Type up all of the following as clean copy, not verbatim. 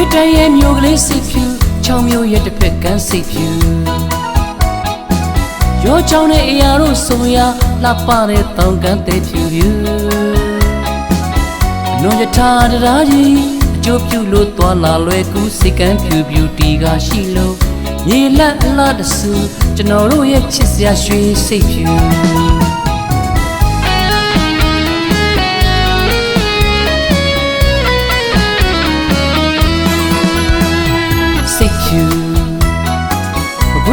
ွေတန်ရဲ့မျိုးကလေးစိတ်ဖြူချောင်းမျိုးရဲ့တစ်ဖက်ကန်းစိတ်ဖြူရောချောင်းတဲ့အရာတို့ဆိုရလှပတဲ့တောင်ကန်းတဲ့ဖြူဖြူအနုရထားတရားကြီးအကျိုးပြုလို့သွားလာလွယ်ကူစိတ်ကန်းဖြူဖြူတီကရှိလို့မြေလက်အလားတဆူကျွန်တော်တို့ရဲ့ချစ်စရာရွှေစိတ်ဖြူ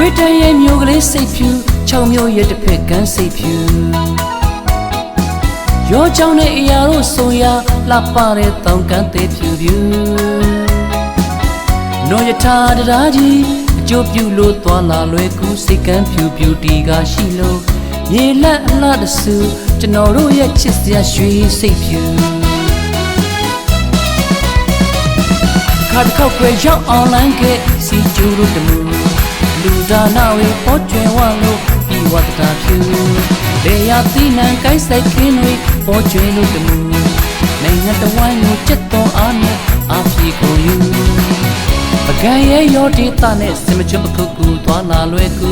ဝေတန်ရဲ့မျိုးကလေးစိတ်ဖြူချောင်းမျိုးရဲ့တစ်ဖက်ကန်းစိတ်ဖြူရောချောင်းတဲ့အရာတို့ဆိုရလှပတဲ့တောင်ကန်းတဲ့ဖြူဖြူနော်ရထားတရားကြီးအကျိုးပြုလို့သွားလာလွယ်ကူစိတ်ကန်းဖြူဖြူတီကရှိလို့မြေလက်အလားတဆူကျွန်တော်တို့ရဲ့ချစ်စရာရွှေစိတ်ဖြူခါတစ်ခေါက်ွယ်ရောက်အောင်လန်းခဲ့စီကျူတို့တမူလူဒါနာဝေပေါ်ကျွယ်ဝလို့ဒီဝတ်တာဖြူလေယာသီးနှံကိုက်ဆိုင်ခင်းတွေပေါ်ကျွယ်လို့တမူနိုင်ငံတဝိုင်းကိုကြက်တော်အားနဲ့အပြေကိုယူပကံရဲ့ရောဒေတာနဲ့စင်မချွတ်ပခုတ်ကူသွားလာလွယ်ကူ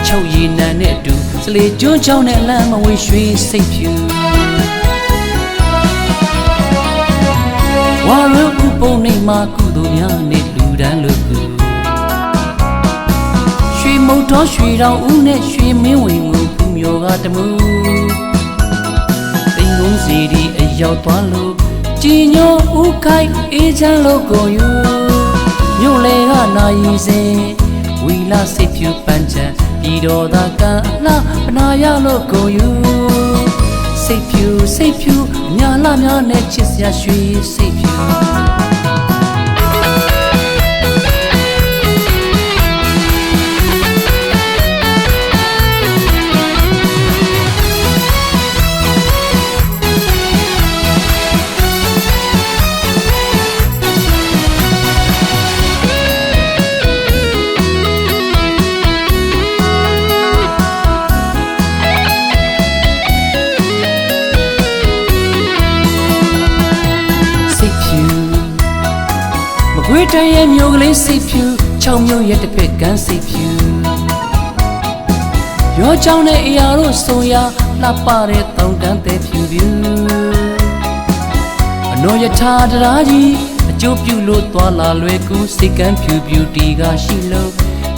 ချုပ်ရည်နံနဲ့အတူစလေကျွန်းချောင်းနဲ့လမ်းမဝေးရွှေစိတ်ဖြူဝါရုပ်ဥပုံနေမှာကုသိုလ်များနဲ့လူတန်းလို့ကူရွှေမုတ်တော်ရွှေတော်ဦးနဲ့ရွှေမင်းဝင်ကိုဖူးမျိုးကတမူတိမ်လုံးစီဒီအရောက်သွားလို့ကြည်ညိုဦးခိုင်အေးချမ်းလို့ကိုယူမြို့လေကနာရီစင်ဝီလာစိတ်ဖြူပန်းချံပြည်တော်သာကလှပနာရလို့ကိုယူစိတ်ဖြူစိတ်ဖြူညာလာများနဲ့ချစ်စရာရွှေစိတ်ဖြူဝေတန်ရဲ့မျိုးကလေးစိတ်ဖြူချောင်းမျိုးရဲ့တစ်ဖက်ကန်းစိတ်ဖြူရောချောင်းတဲ့အရာတို့ဆိုရလှပတဲ့တောင်ကန်းတဲ့ဖြူဖြူအနော်ရထားတရားကြီးအကျိုးပြုလို့သွားလာလွယ်ကူစိတ်ကန်းဖြူဖြူတီကရှိလို့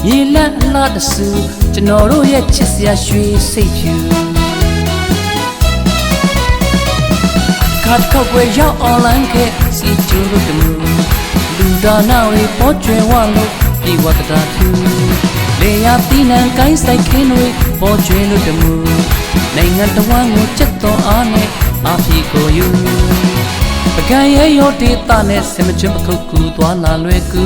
မြေလက်အလားတဆူကျွန်တော်တို့ရဲ့ချစ်စရာရွှေစိတ်ဖြူခါတစ်ခေါက်ွယ်ရောက်အောင်လန်းခဲ့စီကျူတို့တမူလူဒါနာဝေပေါ်ကျွယ်ဝလို့ဒီဝတ်တာဖြူလေယာသီးနှံကိုင်းဆိုင်ခင်းတွေပေါ်ကျွယ်လို့တမူနိုင်ငံတဝန်းကိုကြက်တော်အားနဲ့အပြေကိုယူပကံရဲ့ရောဒေတာနဲ့စင်မချွတ်ပခုတ်ကူသွားလာလွယ်ကူ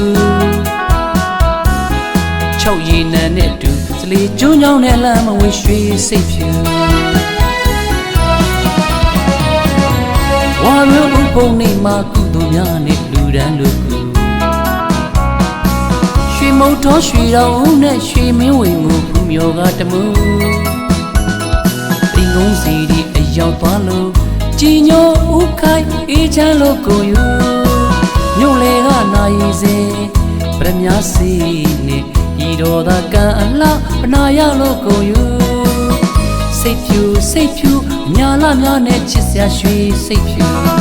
ချုပ်ရည်နံနဲ့တူစလေကျွန်းချောင်းနဲ့လမ်းမဝေးရွှေစိတ်ဖြူဝါရုပ်ဥပုံနေမှာကုသိုလ်များနဲ့လူတန်းလို့ကူရွှေမုတ်တော်ရွှေတော်ဦးနဲ့ရွှေမင်းဝင်ကိုဖူးမျိုးကတမူတိမ်ကုန်းစီဒီအရောက်သွားလို့ကြည်ညိုဦးခိုင်အေးချမ်းလို့ကိုယူမြို့လေကနာရီစင်ပရမညာစီနဲ့ဤတော်သာကံအလားပနာရလို့ကိုယူစိတ်ဖြူစိတ်ဖြူညာလာများနဲ့ချစ်စရာရွှေစိတ်ဖြူ